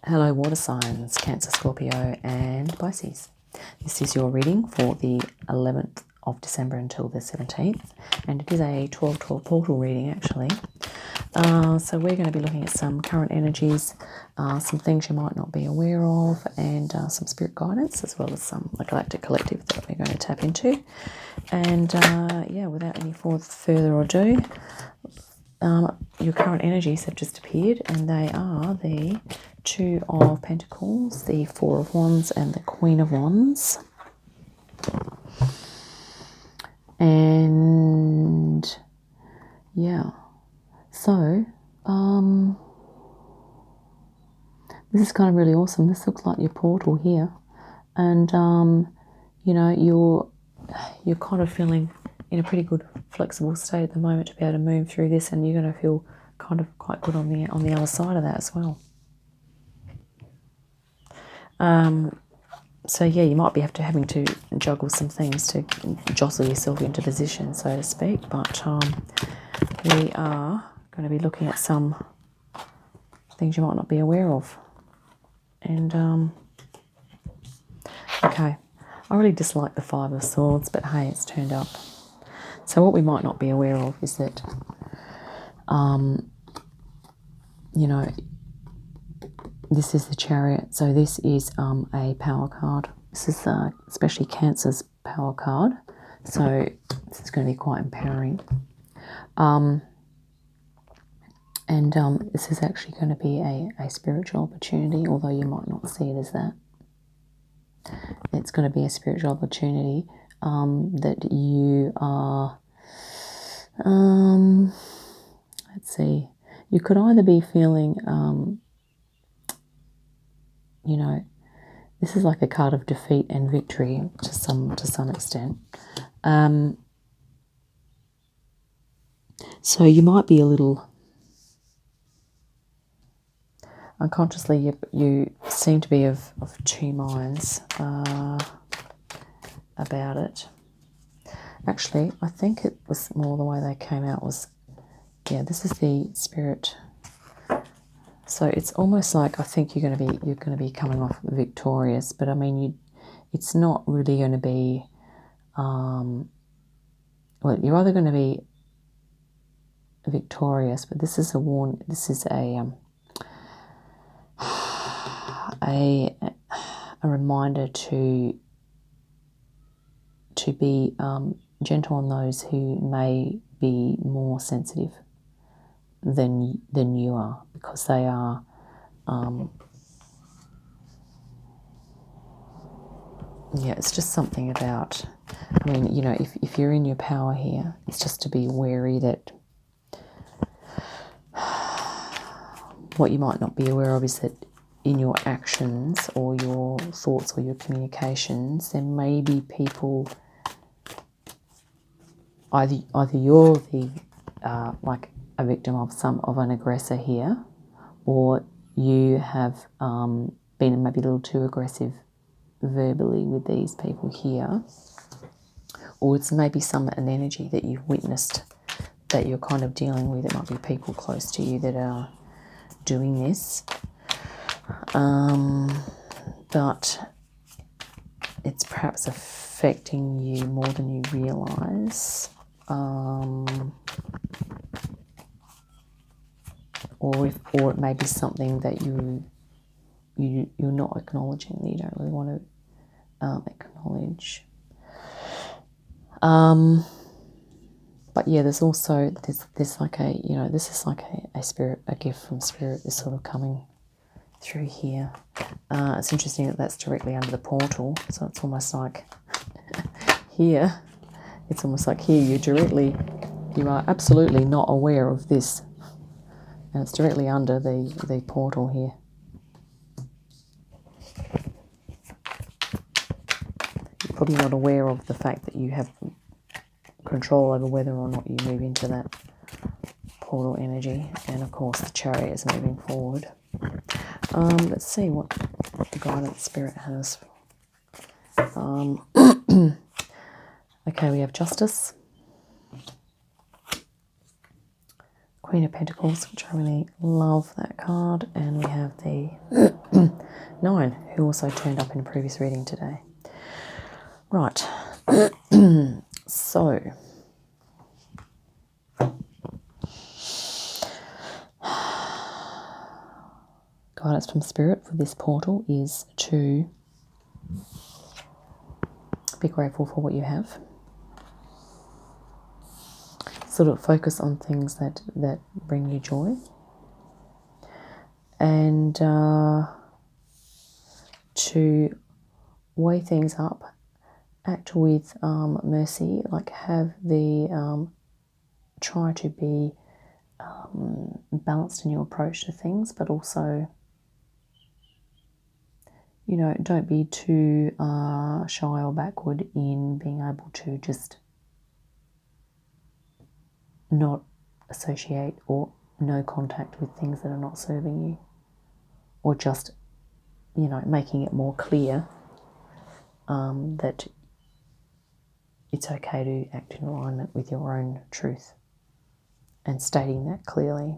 Hello water signs, Cancer, Scorpio and Pisces. This is your reading for the 11th of December until the 17th, and it is a 12-12 portal reading actually. So we're going to be looking at some current energies, some things you might not be aware of, and some spirit guidance, as well as some galactic collective that we're going to tap into. And yeah, without any further ado, your current energies have just appeared, and they are the Two of Pentacles, the Four of Wands, and the Queen of Wands. And yeah, so this is kind of really awesome. This looks like your portal here, and you know, you're kind of feeling in a pretty good flexible state at the moment to be able to move through this, and you're going to feel kind of quite good on the other side of that as well. So yeah, you might be having to juggle some things to jostle yourself into position, so to speak, but we are going to be looking at some things you might not be aware of. And okay, I really dislike the Five of Swords, but hey, it's turned up. So what we might not be aware of is that you know, this is the Chariot, so this is a power card. This is especially Cancer's power card, so this is going to be quite empowering. This is actually going to be a spiritual opportunity, although you might not see it as that. It's going to be a spiritual opportunity that you are, let's see, you could either be feeling, you know, this is like a card of defeat and victory to some extent. So you might be a little unconsciously, you seem to be of two minds about it. Actually, I think it was more the way they came out was, yeah, this is the Spirit. So it's almost like I think you're going to be coming off victorious, but I mean, it's not really going to be. Well, you're either going to be victorious, but this is a warn. This is a reminder to be gentle on those who may be more sensitive than you are, because they are yeah, it's just something about, I mean, you know, if you're in your power here, it's just to be wary that what you might not be aware of is that in your actions or your thoughts or your communications, there may be people, either you're the like a victim of an aggressor here, or you have been maybe a little too aggressive verbally with these people here, or it's maybe an energy that you've witnessed that you're kind of dealing with. It might be people close to you that are doing this, but it's perhaps affecting you more than you realise. Or it may be something that you're not acknowledging, that you don't really want to acknowledge. But yeah, there's also there's like a, you know, this is like a gift from Spirit is sort of coming through here. It's interesting that that's directly under the portal, so it's almost like here. It's almost like here you are absolutely not aware of this. And it's directly under the portal here. You're probably not aware of the fact that you have control over whether or not you move into that portal energy. And of course the Chariot is moving forward. Let's see what the guidance Spirit has. Okay, we have Justice, Queen of Pentacles, which I really love that card, and we have the 9, who also turned up in a previous reading today. Right. So, guidance from Spirit for this portal is to be grateful for what you have. Sort of focus on things that bring you joy. And to weigh things up, act with mercy, like have the, try to be balanced in your approach to things, but also, you know, don't be too shy or backward in being able to just not associate or no contact with things that are not serving you, or just, you know, making it more clear that it's okay to act in alignment with your own truth and stating that clearly.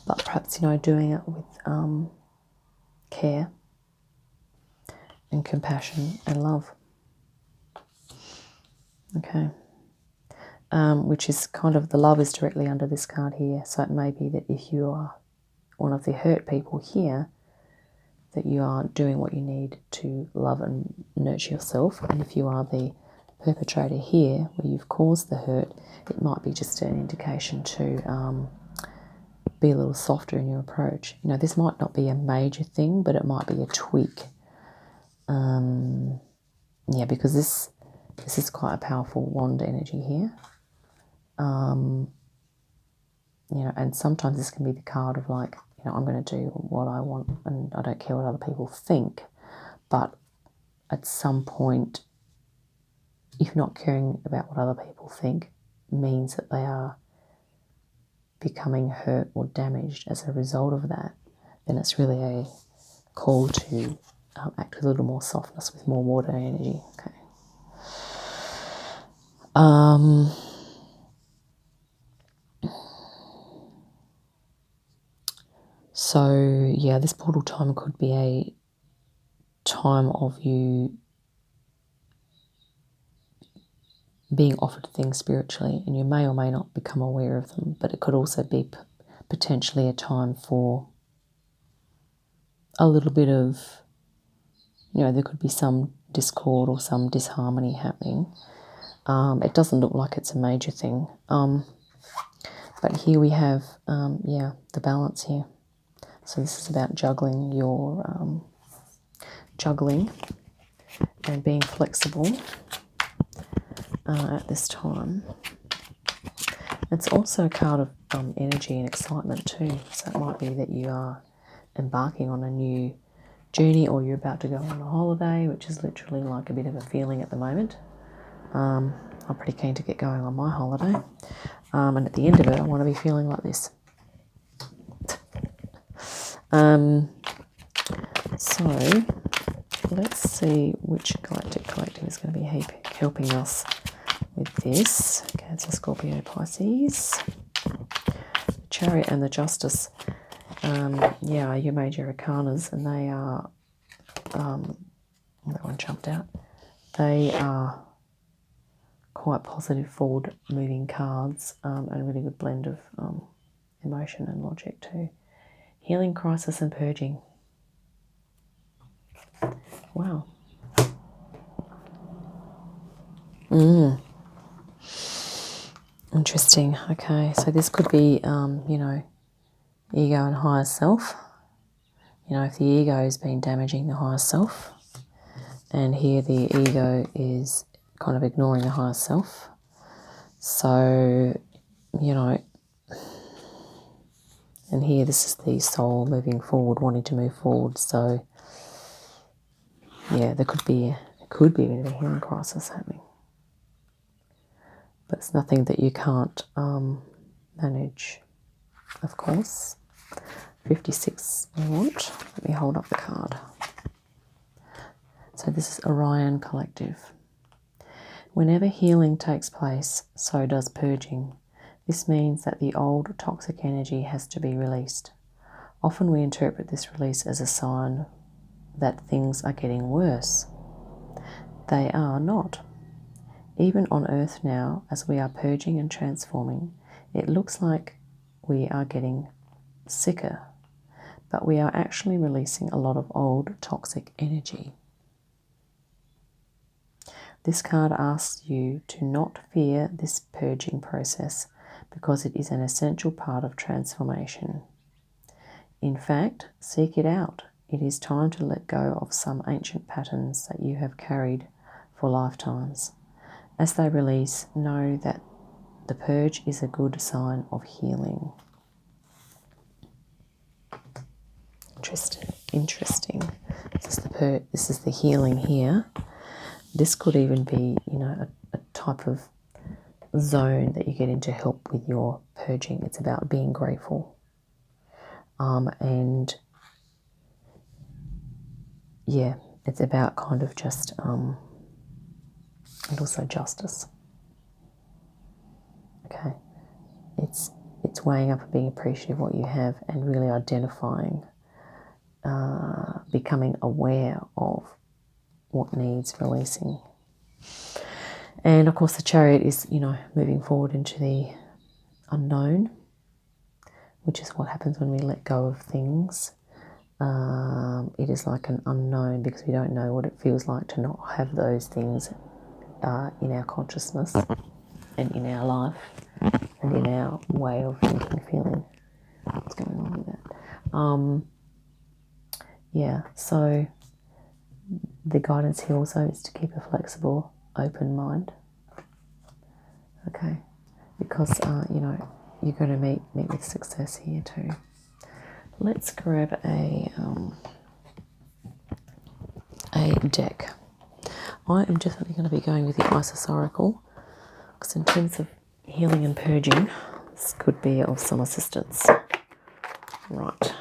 But perhaps, you know, doing it with care and compassion and love. Okay. Which is kind of, the love is directly under this card here. So it may be that if you are one of the hurt people here, that you are doing what you need to love and nurture yourself. And if you are the perpetrator here, where you've caused the hurt, it might be just an indication to be a little softer in your approach. You know, this might not be a major thing, but it might be a tweak. Yeah, because this is quite a powerful wand energy here. You know, and sometimes this can be the card of like, you know, I'm going to do what I want and I don't care what other people think. But at some point, if not caring about what other people think means that they are becoming hurt or damaged as a result of that, then it's really a call to act with a little more softness, with more water energy. Okay. So, yeah, this portal time could be a time of you being offered things spiritually, and you may or may not become aware of them, but it could also be potentially a time for a little bit of, you know, there could be some discord or some disharmony happening. It doesn't look like it's a major thing. But here we have, yeah, the balance here. So this is about juggling your, juggling and being flexible at this time. It's also a card of energy and excitement too. So it might be that you are embarking on a new journey, or you're about to go on a holiday, which is literally like a bit of a feeling at the moment. I'm pretty keen to get going on my holiday. And at the end of it, I want to be feeling like this. So let's see which galactic collective is going to be helping us with this. Cancer, Scorpio, Pisces. The Chariot and the Justice, yeah, are your major arcanas, and they are, that one jumped out. They are quite positive, forward-moving cards, and a really good blend of emotion and logic too. Healing, crisis, and purging. Wow. Interesting. Okay, so this could be, you know, ego and higher self. You know, if the ego has been damaging the higher self, and here the ego is kind of ignoring the higher self. So, you know, and here this is the soul moving forward, wanting to move forward. So, yeah, there could be a bit of a healing crisis happening. But it's nothing that you can't manage, of course. 56 we want. Let me hold up the card. So this is Orion Collective. Whenever healing takes place, so does purging. This means that the old toxic energy has to be released. Often we interpret this release as a sign that things are getting worse. They are not. Even on Earth now, as we are purging and transforming, it looks like we are getting sicker, but we are actually releasing a lot of old toxic energy. This card asks you to not fear this purging process because it is an essential part of transformation. In fact, seek it out. It is time to let go of some ancient patterns that you have carried for lifetimes. As they release, know that the purge is a good sign of healing. Interesting. This is the healing here. This could even be, a type of zone that you get into help with your purging. It's about being grateful. And yeah, it's about kind of just, and also justice. Okay. It's weighing up and being appreciative of what you have and really identifying, becoming aware of what needs releasing. And of course the Chariot is, moving forward into the unknown, which is what happens when we let go of things. It is like an unknown because we don't know what it feels like to not have those things in our consciousness and in our life and in our way of thinking, feeling. What's going on with that? Yeah, so the guidance here also is to keep a flexible, open mind. Okay, because you're going to meet with success here too. Let's grab a deck. I am definitely going to be going with the Isis Oracle because in terms of healing and purging, this could be of some assistance. Right.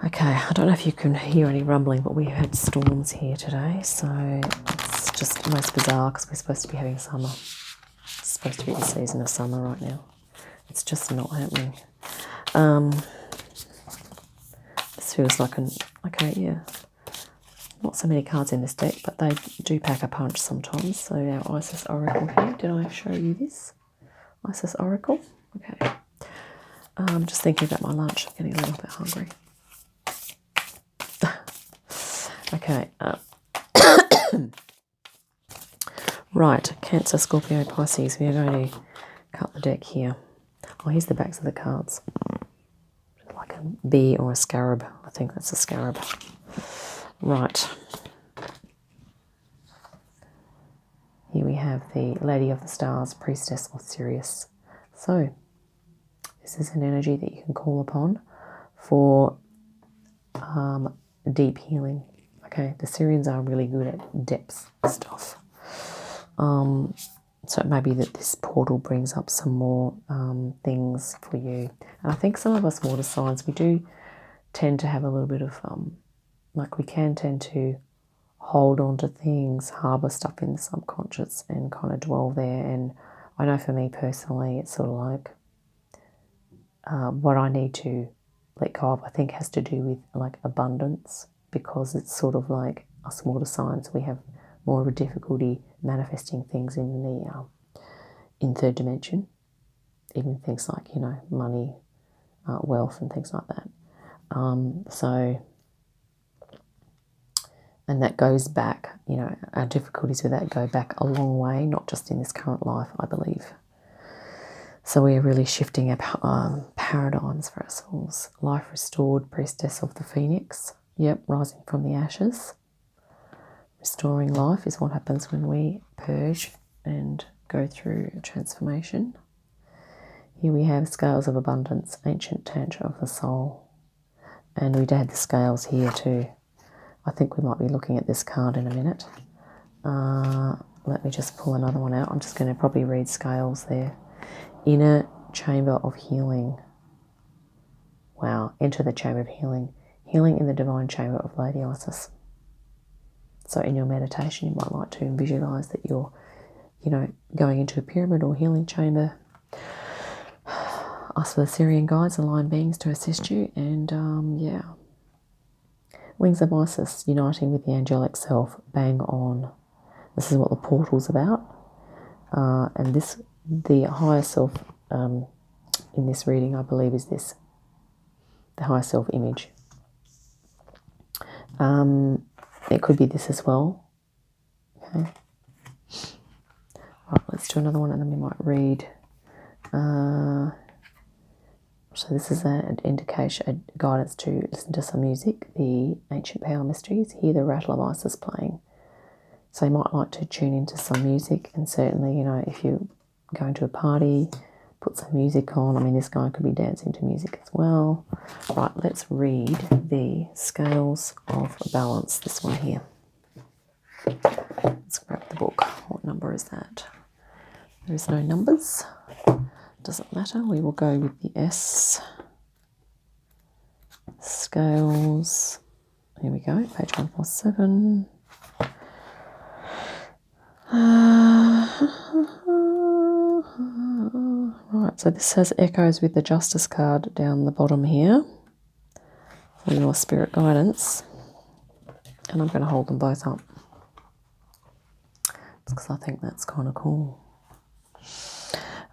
Okay, I don't know if you can hear any rumbling, but we had storms here today, so it's just most bizarre because we're supposed to be having summer. It's supposed to be the season of summer right now. It's just not happening. This feels like not so many cards in this deck, but they do pack a punch sometimes. So our Isis Oracle here. Did I show you this? Isis Oracle? Okay. I'm just thinking about my lunch. I'm getting a little bit hungry. Okay. Right. Cancer, Scorpio, Pisces. We are going to cut the deck here. Oh, here's the backs of the cards. Like a bee or a scarab. I think that's a scarab. Right. Here we have the Lady of the Stars, Priestess of Sirius. So, this is an energy that you can call upon for deep healing. Okay, the Sirians are really good at depth stuff. So it may be that this portal brings up some more things for you. And I think some of us water signs, we do tend to have a little bit of, we can tend to hold on to things, harbour stuff in the subconscious and kind of dwell there. And I know for me personally, it's sort of like what I need to let go of, I think, has to do with like abundance, because it's sort of like us water signs, we have more of a difficulty manifesting things in the in third dimension, even things like money, wealth, and things like that. And that goes back, our difficulties with that go back a long way, not just in this current life, I believe. So we are really shifting our paradigms for ourselves. Life restored, Priestess of the Phoenix. Yep, rising from the ashes. Restoring life is what happens when we purge and go through a transformation. Here we have Scales of Abundance, Ancient Tantra of the Soul. And we had the scales here too. I think we might be looking at this card in a minute. Let me just pull another one out. I'm just going to probably read scales there. Inner Chamber of Healing. Wow, enter the Chamber of Healing. Healing in the Divine Chamber of Lady Isis. So in your meditation, you might like to visualize that you're, going into a pyramid or healing chamber. Ask for the Syrian guides and line beings to assist you. And yeah. Wings of Isis, uniting with the angelic self, bang on. This is what the portal's about. And this, the higher self in this reading, I believe, is this. The higher self image. It could be this as well. Okay. Right, let's do another one and then we might read. So this is an indication, a guidance to listen to some music. The Ancient Power Mysteries. Hear the rattle of Isis playing. So you might like to tune into some music, and certainly, you know, if you're going to a party, put some music on. I mean, this guy could be dancing to music as well. Right, let's read the Scales of Balance, this one here. Let's grab the book. What number is that? There is no numbers. Doesn't matter. We will go with the S. Scales. Here we go. Page 147. Right, so this has echoes with the Justice card down the bottom here for your spirit guidance. And I'm going to hold them both up. Because I think that's kind of cool.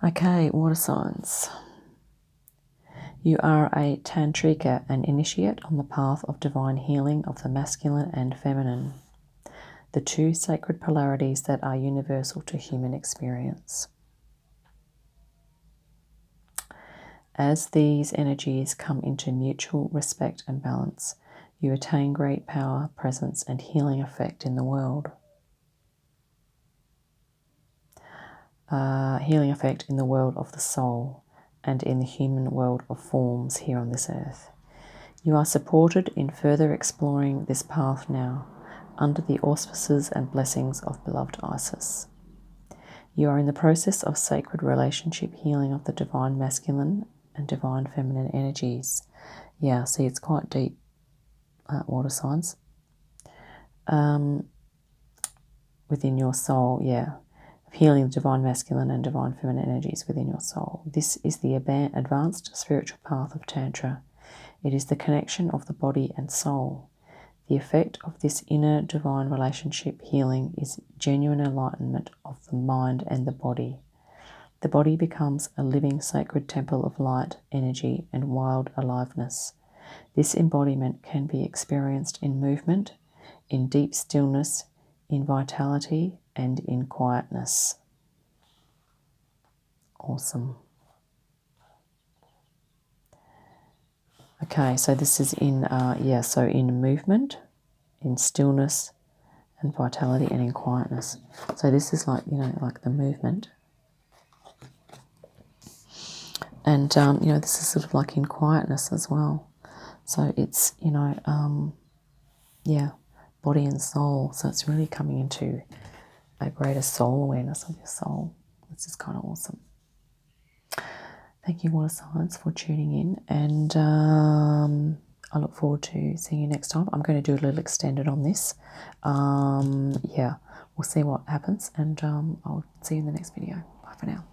Okay, water signs. You are a tantrika, an initiate on the path of divine healing of the masculine and feminine, the two sacred polarities that are universal to human experience. As these energies come into mutual respect and balance, you attain great power, presence, and healing effect in the world. Healing effect in the world of the soul and in the human world of forms here on this earth. You are supported in further exploring this path now, under the auspices and blessings of beloved Isis. You are in the process of sacred relationship healing of the divine masculine and divine feminine energies. Yeah, see, it's quite deep, water signs. Within your soul, yeah. Healing the divine masculine and divine feminine energies within your soul. This is the advanced spiritual path of Tantra. It is the connection of the body and soul. The effect of this inner divine relationship healing is genuine enlightenment of the mind and the body. The body becomes a living sacred temple of light, energy, and wild aliveness. This embodiment can be experienced in movement, in deep stillness, in vitality, and in quietness. Awesome. Okay, so this is in, so in movement, in stillness, and vitality, and in quietness. So this is like, like the movement. And, this is sort of like in quietness as well. So it's, body and soul. So it's really coming into a greater soul awareness of your soul. This is kind of awesome. Thank you, water signs, for tuning in. And I look forward to seeing you next time. I'm going to do a little extended on this. We'll see what happens. And I'll see you in the next video. Bye for now.